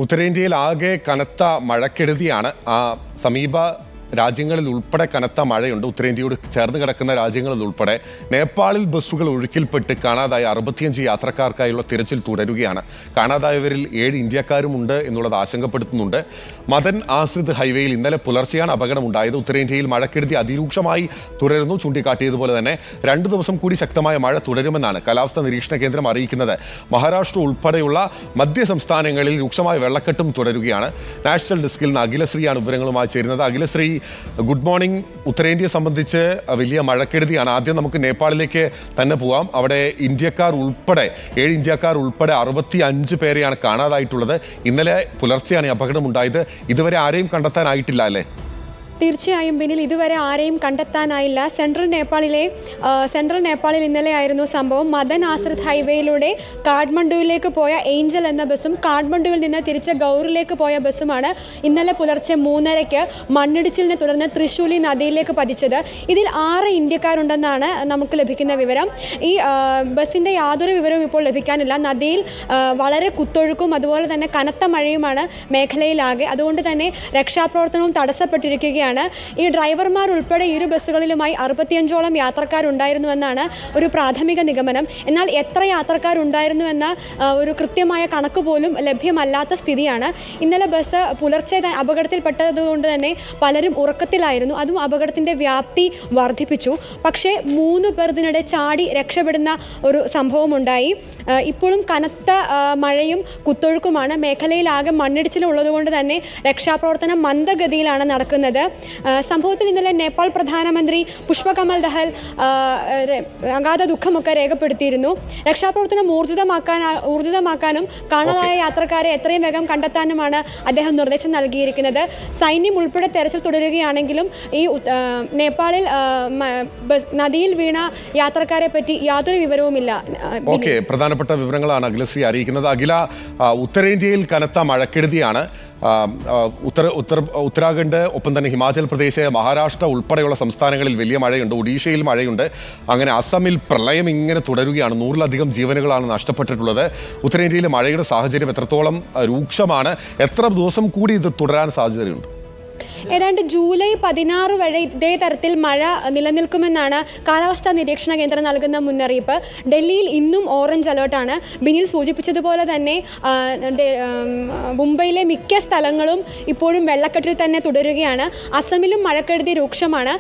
ഉത്തരേന്ത്യയിൽ ആകെ കനത്ത മഴക്കെടുതിയാണ്. സമീപ രാജ്യങ്ങളിൽ ഉൾപ്പെടെ കനത്ത മഴയുണ്ട്. ഉത്തരേന്ത്യയോട് ചേർന്ന് കിടക്കുന്ന രാജ്യങ്ങളിൽ ഉൾപ്പെടെ നേപ്പാളിൽ ബസ്സുകൾ ഒഴുക്കിൽപ്പെട്ട് കാണാതായ 65 യാത്രക്കാർക്കായുള്ള തിരച്ചിൽ തുടരുകയാണ്. കാണാതായവരിൽ 7 ഇന്ത്യക്കാരുമുണ്ട് എന്നുള്ളത് ആശങ്കപ്പെടുത്തുന്നുണ്ട്. മദൻ ആശ്രിത് ഹൈവേയിൽ ഇന്നലെ പുലർച്ചെയാണ് അപകടമുണ്ടായത്. ഉത്തരേന്ത്യയിൽ മഴക്കെടുതി അതിരൂക്ഷമായി തുടരുന്നു. ചൂണ്ടിക്കാട്ടിയതുപോലെ തന്നെ 2 ദിവസം കൂടി ശക്തമായ മഴ തുടരുമെന്നാണ് കാലാവസ്ഥാ നിരീക്ഷണ കേന്ദ്രം അറിയിക്കുന്നത്. മഹാരാഷ്ട്ര ഉൾപ്പെടെയുള്ള മധ്യ സംസ്ഥാനങ്ങളിൽ രൂക്ഷമായ വെള്ളക്കെട്ടും തുടരുകയാണ്. നാഷണൽ ഡെസ്കിൽ നിന്ന് അഖിലശ്രീയാണ് വിവരങ്ങളുമായി ചേരുന്നത്. Akhilasree, good morning. ഉത്തരേന്ത്യയെ സംബന്ധിച്ച് വലിയ മഴക്കെടുതിയാണ്. ആദ്യം നമുക്ക് നേപ്പാളിലേക്ക് തന്നെ പോവാം. അവിടെ 7 ഇന്ത്യക്കാർ ഉൾപ്പെടെ 65 പേരെയാണ് കാണാതായിട്ടുള്ളത്. ഇന്നലെ പുലർച്ചെയാണ് ഈ അപകടമുണ്ടായത്. ഇതുവരെ ആരെയും കണ്ടെത്താനായിട്ടില്ല അല്ലേ? തീർച്ചയായും ബിനിൽ, ഇതുവരെ ആരെയും കണ്ടെത്താനായില്ല. സെൻട്രൽ നേപ്പാളിൽ ഇന്നലെയായിരുന്നു സംഭവം. മദൻ ആശ്രിത് ഹൈവേയിലൂടെ കാഠ്മണ്ഡുവിലേക്ക് പോയ ഏഞ്ചൽ എന്ന ബസ്സും കാഠ്മണ്ഡുവിൽ നിന്ന് തിരിച്ച് ഗൗറിലേക്ക് പോയ ബസ്സുമാണ് ഇന്നലെ പുലർച്ചെ 3:30 മണ്ണിടിച്ചിലിനെ തുടർന്ന് തൃശ്ശൂലി നദിയിലേക്ക് പതിച്ചത്. ഇതിൽ 6 ഇന്ത്യക്കാരുണ്ടെന്നാണ് നമുക്ക് ലഭിക്കുന്ന വിവരം. ഈ ബസ്സിൻ്റെ യാതൊരു വിവരവും ഇപ്പോൾ ലഭിക്കാനില്ല. നദിയിൽ വളരെ കുത്തൊഴുക്കും അതുപോലെ തന്നെ കനത്ത മഴയുമാണ് മേഖലയിലാകെ. അതുകൊണ്ട് തന്നെ രക്ഷാപ്രവർത്തനവും തടസ്സപ്പെട്ടിരിക്കുകയാണ്. ഈ ഡ്രൈവർമാർ ഉൾപ്പെടെ 2 ബസ്സുകളിലുമായി 65ഓളം യാത്രക്കാരുണ്ടായിരുന്നുവെന്നാണ് ഒരു പ്രാഥമിക നിഗമനം. എന്നാൽ എത്ര യാത്രക്കാരുണ്ടായിരുന്നുവെന്ന ഒരു കൃത്യമായ കണക്ക് പോലും ലഭ്യമല്ലാത്ത സ്ഥിതിയാണ്. ഇന്നലെ ബസ് പുലർച്ചെ അപകടത്തിൽപ്പെട്ടതുകൊണ്ട് തന്നെ പലരും ഉറക്കത്തിലായിരുന്നു. അതും അപകടത്തിൻ്റെ വ്യാപ്തി വർദ്ധിപ്പിച്ചു. പക്ഷേ 3 പേർ ഇതിനിടെ ചാടി രക്ഷപ്പെടുന്ന ഒരു സംഭവമുണ്ടായി. ഇപ്പോഴും കനത്ത മഴയും കുത്തൊഴുക്കുമാണ്. മേഖലയിലാകെ മണ്ണിടിച്ചിലുള്ളതുകൊണ്ട് തന്നെ രക്ഷാപ്രവർത്തനം മന്ദഗതിയിലാണ് നടക്കുന്നത്. സംഭവത്തിൽ ഇന്നലെ നേപ്പാൾ പ്രധാനമന്ത്രി പുഷ്പകമൽ ദഹൽ അഗാധ ദുഃഖമൊക്കെ രേഖപ്പെടുത്തിയിരുന്നു. രക്ഷാപ്രവർത്തനം ഊർജിതമാക്കാനും കാണാതായ യാത്രക്കാരെ എത്രയും വേഗം കണ്ടെത്താനുമാണ് അദ്ദേഹം നിർദ്ദേശം നൽകിയിരിക്കുന്നത്. സൈന്യം ഉൾപ്പെടെ തെരച്ചിൽ തുടരുകയാണെങ്കിലും ഈ നേപ്പാളിൽ നദിയിൽ വീണ യാത്രക്കാരെ പറ്റി യാതൊരു വിവരവുമില്ല. ഓക്കെ, പ്രധാനപ്പെട്ട വിവരങ്ങളാണ് അഖിലശ്രീ അറിയിക്കുന്നത്. അഖില, ഉത്തരേന്ത്യയിൽ കനത്ത മഴക്കെടുതിയാണ്. ഉത്തരാഖണ്ഡ്, ഒപ്പം തന്നെ ഹിമാചൽ പ്രദേശ്, മഹാരാഷ്ട്ര ഉൾപ്പെടെയുള്ള സംസ്ഥാനങ്ങളിൽ വലിയ മഴയുണ്ട്. ഒഡീഷയിൽ മഴയുണ്ട്. അങ്ങനെ അസമിൽ പ്രളയം ഇങ്ങനെ തുടരുകയാണ്. 100-ലധികം ജീവനുകളാണ് നഷ്ടപ്പെട്ടിട്ടുള്ളത്. ഉത്തരേന്ത്യയിലെ മഴയുടെ സാഹചര്യം എത്രത്തോളം രൂക്ഷമാണ്? എത്ര ദിവസം കൂടി ഇത് തുടരാൻ സാധ്യതയുണ്ട്? ഏതാണ്ട് ജൂലൈ 16 വരെ ഇതേ തരത്തിൽ മഴ നിലനിൽക്കുമെന്നാണ് കാലാവസ്ഥാ നിരീക്ഷണ കേന്ദ്രം നൽകുന്ന മുന്നറിയിപ്പ്. ഡൽഹിയിൽ ഇന്നും ഓറഞ്ച് അലേർട്ടാണ്. ബിനിൽ സൂചിപ്പിച്ചതുപോലെ തന്നെ മുംബൈയിലെ മിക്ക സ്ഥലങ്ങളും ഇപ്പോഴും വെള്ളക്കെട്ടിൽ തന്നെ തുടരുകയാണ്. അസമിലും മഴക്കെടുതി രൂക്ഷമാണ്.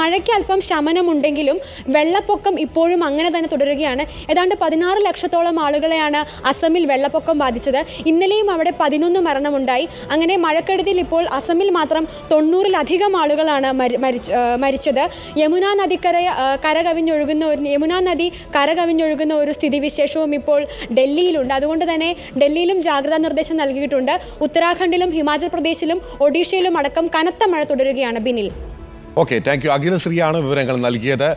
മഴയ്ക്ക് അല്പം ശമനമുണ്ടെങ്കിലും വെള്ളപ്പൊക്കം ഇപ്പോഴും അങ്ങനെ തന്നെ തുടരുകയാണ്. ഏതാണ്ട് 16 ലക്ഷത്തോളം ആളുകളെയാണ് അസമിൽ വെള്ളപ്പൊക്കം ബാധിച്ചത്. ഇന്നലെയും അവിടെ 11 മരണമുണ്ടായി. അങ്ങനെ മഴക്കെടുതിയിൽ ഇപ്പോൾ അസമിൽ മാത്രം 90-ലധികം ആളുകളാണ് മരിച്ചത്. യമുനാ നദി കരകവിഞ്ഞൊഴുകുന്ന ഒരു സ്ഥിതിവിശേഷവും ഇപ്പോൾ ഡൽഹിയിലുണ്ട്. അതുകൊണ്ട് തന്നെ ഡൽഹിയിലും ജാഗ്രതാ നിർദ്ദേശം നൽകിയിട്ടുണ്ട്. ഉത്തരാഖണ്ഡിലും ഹിമാചൽ പ്രദേശിലും ഒഡീഷയിലും അടക്കം കനത്ത മഴ തുടരുകയാണ്. ബിനിൽ. Okay, thank you. അഖിലശ്രീയാണ് വിവരങ്ങൾ നൽകിയത്.